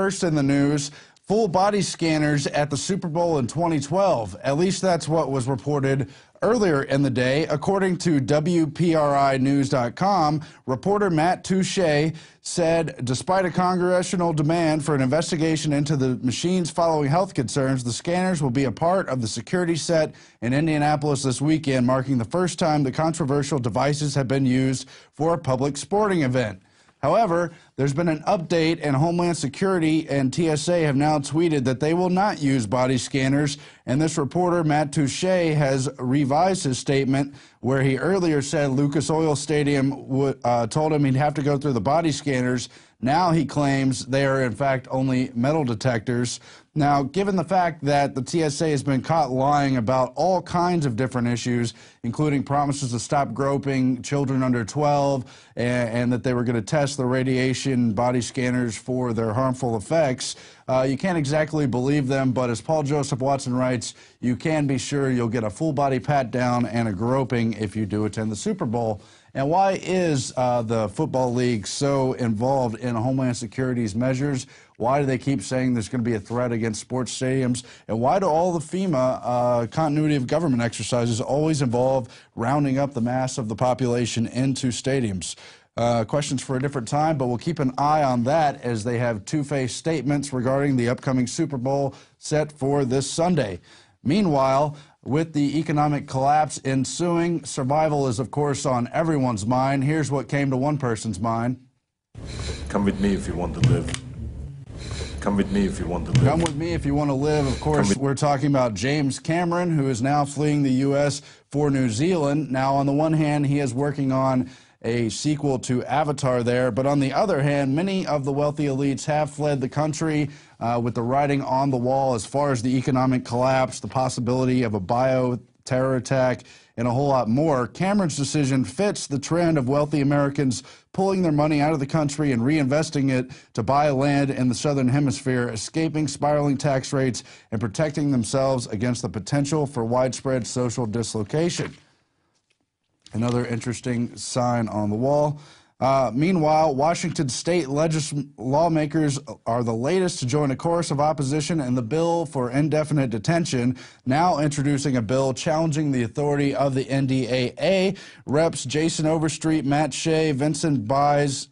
first in the news, full body scanners at the Super Bowl in 2012. At least that's what was reported earlier in the day. According to WPRInews.com, reporter Matt Touche said despite a congressional demand for an investigation into the machines following health concerns, the scanners will be a part of the security set in Indianapolis this weekend, marking the first time the controversial devices have been used for a public sporting event. However, there's been an update, and Homeland Security and TSA have now tweeted that they will not use body scanners. And this reporter, Matt Touche, has revised his statement where he earlier said Lucas Oil Stadium told him he'd have to go through the body scanners. Now he claims they are, in fact, only metal detectors. Now, given the fact that the TSA has been caught lying about all kinds of different issues, including promises to stop groping children under 12 and that they were going to test the radiation body scanners for their harmful effects, you can't exactly believe them. But as Paul Joseph Watson writes, you can be sure you'll get a full body pat down and a groping if you do attend the Super Bowl. And why is the Football League so involved in Homeland Security's measures? Why do they keep saying there's going to be a threat against sports stadiums? And why do all the FEMA continuity of government exercises always involve rounding up the mass of the population into stadiums? Questions for a different time, but we'll keep an eye on that as they have two-faced statements regarding the upcoming Super Bowl set for this Sunday. Meanwhile, with the economic collapse ensuing, survival is, of course, on everyone's mind. Here's what came to one person's mind. Come with me if you want to live. Come with me if you want to live. Come with me if you want to live. Of course, we're talking about James Cameron, who is now fleeing the U.S. for New Zealand. Now, on the one hand, he is working on a sequel to Avatar there, but on the other hand, many of the wealthy elites have fled the country with the writing on the wall as far as the economic collapse, the possibility of a bio-terror attack, and a whole lot more. Cameron's decision fits the trend of wealthy Americans pulling their money out of the country and reinvesting it to buy land in the Southern Hemisphere, escaping spiraling tax rates and protecting themselves against the potential for widespread social dislocation. Another interesting sign on the wall. Meanwhile, Washington state lawmakers are the latest to join a chorus of opposition in the bill for indefinite detention, now introducing a bill challenging the authority of the NDAA. Reps Jason Overstreet, Matt Shea, Vincent Bies,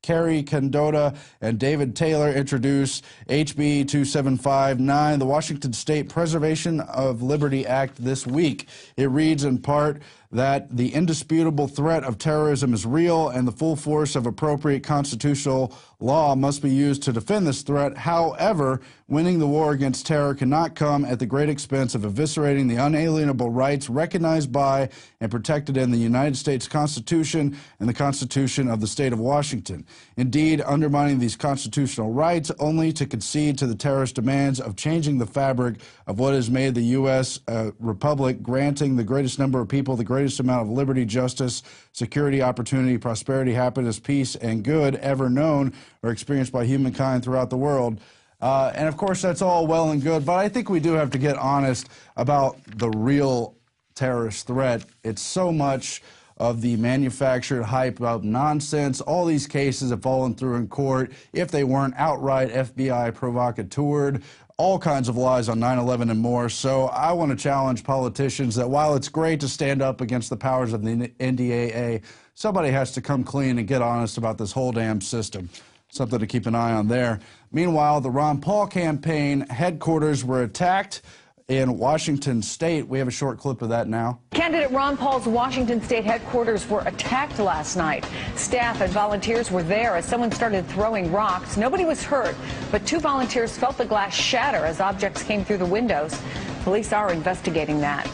Kerry Condota, and David Taylor introduced HB 2759, the Washington State Preservation of Liberty Act, this week. It reads in part that the indisputable threat of terrorism is real and the full force of appropriate constitutional law must be used to defend this threat. However, winning the war against terror cannot come at the great expense of eviscerating the unalienable rights recognized by and protected in the United States Constitution and the Constitution of the State of Washington. Indeed, undermining these constitutional rights only to concede to the terrorist demands of changing the fabric of what has made the U.S. Republic, granting the greatest number of people the greatest amount of liberty, justice, security, opportunity, prosperity, happiness, peace, and good ever known or experienced by humankind throughout the world. And of course, that's all well and good, but I think we do have to get honest about the real terrorist threat. It's so much of the manufactured hype about nonsense. All these cases have fallen through in court if they weren't outright FBI provocateured. All kinds of lies on 9/11 and more. So I want to challenge politicians that while it's great to stand up against the powers of the NDAA, somebody has to come clean and get honest about this whole damn system. Something to keep an eye on there. Meanwhile, the Ron Paul campaign headquarters were attacked in Washington State. We have a short clip of that now. Candidate Ron Paul's Washington State headquarters were attacked last night. Staff and volunteers were there as someone started throwing rocks. Nobody was hurt, but two volunteers felt the glass shatter as objects came through the windows. Police are investigating that.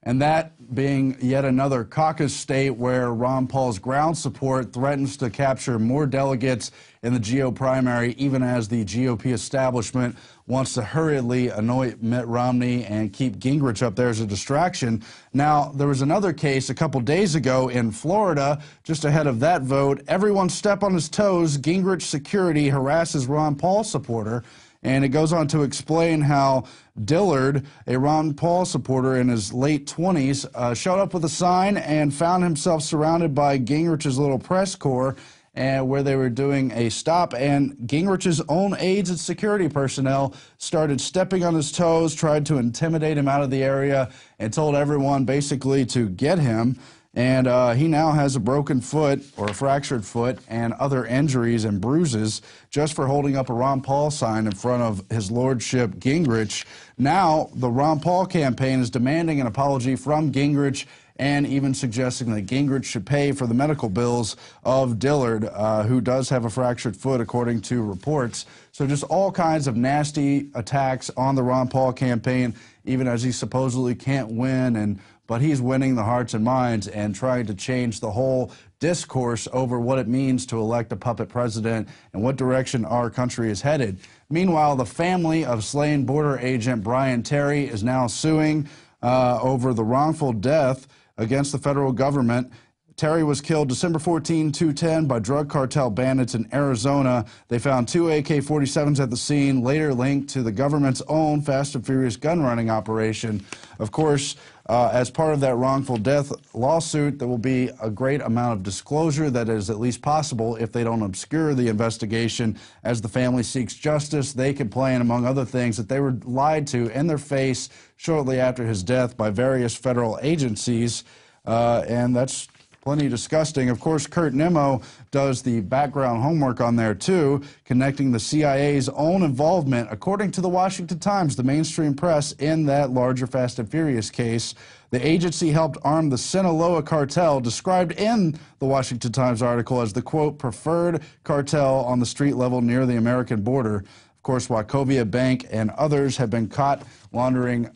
And that being yet another caucus state where Ron Paul's ground support threatens to capture more delegates in the GOP primary, even as the GOP establishment wants to hurriedly anoint Mitt Romney and keep Gingrich up there as a distraction. Now, there was another case a couple days ago in Florida, just ahead of that vote. Everyone step on his toes. Gingrich security harasses Ron Paul supporter. And it goes on to explain how Dillard, a Ron Paul supporter in his late 20s, showed up with a sign and found himself surrounded by Gingrich's little press corps. and where they were doing a stop, and Gingrich's own aides and security personnel started stepping on his toes, tried to intimidate him out of the area, and told everyone basically to get him. And he now has a broken foot or a fractured foot and other injuries and bruises just for holding up a Ron Paul sign in front of his lordship Gingrich. Now the Ron Paul campaign is demanding an apology from Gingrich and even suggesting that Gingrich should pay for the medical bills of Dillard, who does have a fractured foot according to reports. So just all kinds of nasty attacks on the Ron Paul campaign, even as he supposedly can't win, but he's winning the hearts and minds and trying to change the whole discourse over what it means to elect a puppet president and what direction our country is headed. Meanwhile, the family of slain border agent Brian Terry is now suing over the wrongful death against the federal government. Terry was killed December 14, 2010 by drug cartel bandits in Arizona. They found 2 AK-47s at the scene, later linked to the government's own Fast and Furious gun running operation. Of course, as part of that wrongful death lawsuit, there will be a great amount of disclosure that is at least possible if they don't obscure the investigation. As the family seeks justice, they complain, among other things, that they were lied to in their face shortly after his death by various federal agencies, and that's plenty disgusting. Of course, Kurt Nimmo does the background homework on there too, connecting the CIA's own involvement, according to the Washington Times, the mainstream press, in that larger Fast and Furious case. The agency helped arm the Sinaloa cartel, described in the Washington Times article as the, quote, preferred cartel on the street level near the American border. Of course, Wachovia Bank and others have been caught laundering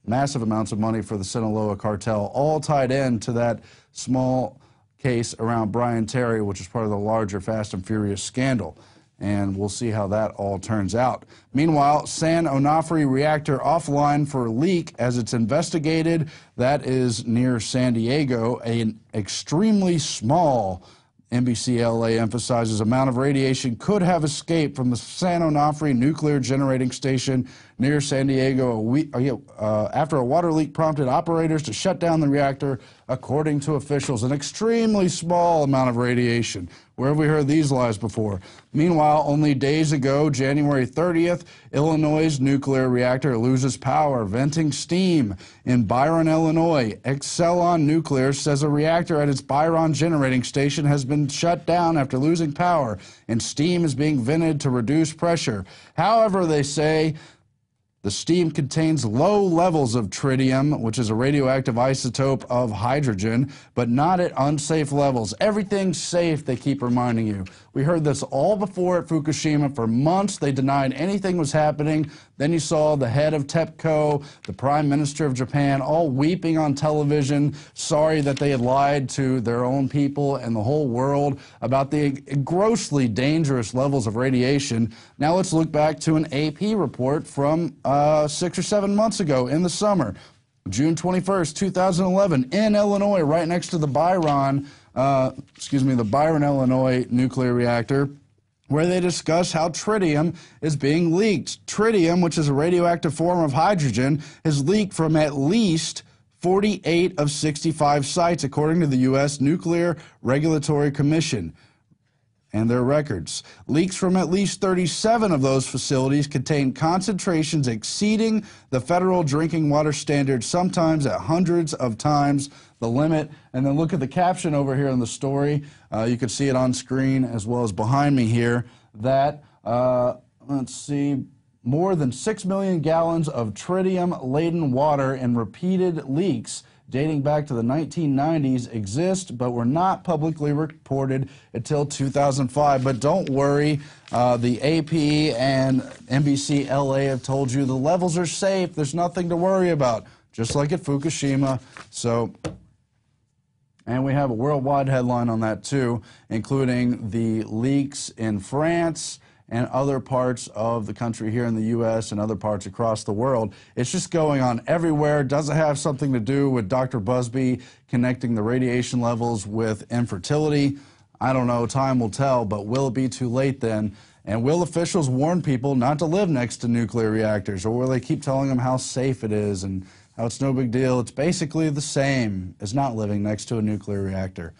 massive amounts of money for the Sinaloa cartel, all tied in to that small case around Brian Terry, which is part of the larger Fast and Furious scandal. And we'll see how that all turns out. Meanwhile, San Onofre reactor offline for leak as it's investigated. That is near San Diego, an extremely small, NBC LA emphasizes, amount of radiation could have escaped from the San Onofre nuclear generating station near San Diego after a water leak prompted operators to shut down the reactor, according to officials. An extremely small amount of radiation. Where have we heard these lies before? Meanwhile, only days ago, January 30th, Illinois' nuclear reactor loses power, venting steam. In Byron, Illinois, Exelon Nuclear says a reactor at its Byron generating station has been shut down after losing power, and steam is being vented to reduce pressure. However, they say the steam contains low levels of tritium, which is a radioactive isotope of hydrogen, but not at unsafe levels. Everything's safe, they keep reminding you. We heard this all before at Fukushima. For months, they denied anything was happening. Then you saw the head of TEPCO, the Prime Minister of Japan, all weeping on television, sorry that they had lied to their own people and the whole world about the grossly dangerous levels of radiation. Now let's look back to an AP report from 6 or 7 months ago in the summer, June 21st, 2011, in Illinois, right next to the Byron, Illinois nuclear reactor, where they discuss how tritium is being leaked. Tritium, which is a radioactive form of hydrogen, has leaked from at least 48 of 65 sites, according to the U.S. Nuclear Regulatory Commission and their records. Leaks from at least 37 of those facilities contain concentrations exceeding the federal drinking water standard, sometimes at hundreds of times the limit. And then look at the caption over here in the story. You can see it on screen as well as behind me here, that, let's see, more than 6 million gallons of tritium-laden water and repeated leaks dating back to the 1990s exist, but were not publicly reported until 2005. But don't worry, the AP and NBC LA have told you the levels are safe. There's nothing to worry about, just like at Fukushima. So, and we have a worldwide headline on that too, including the leaks in France and other parts of the country here in the U.S. and other parts across the world. It's just going on everywhere. Does it have something to do with Dr. Busby connecting the radiation levels with infertility? I don't know. Time will tell, but will it be too late then? And will officials warn people not to live next to nuclear reactors, or will they keep telling them how safe it is and how it's no big deal? It's basically the same as not living next to a nuclear reactor.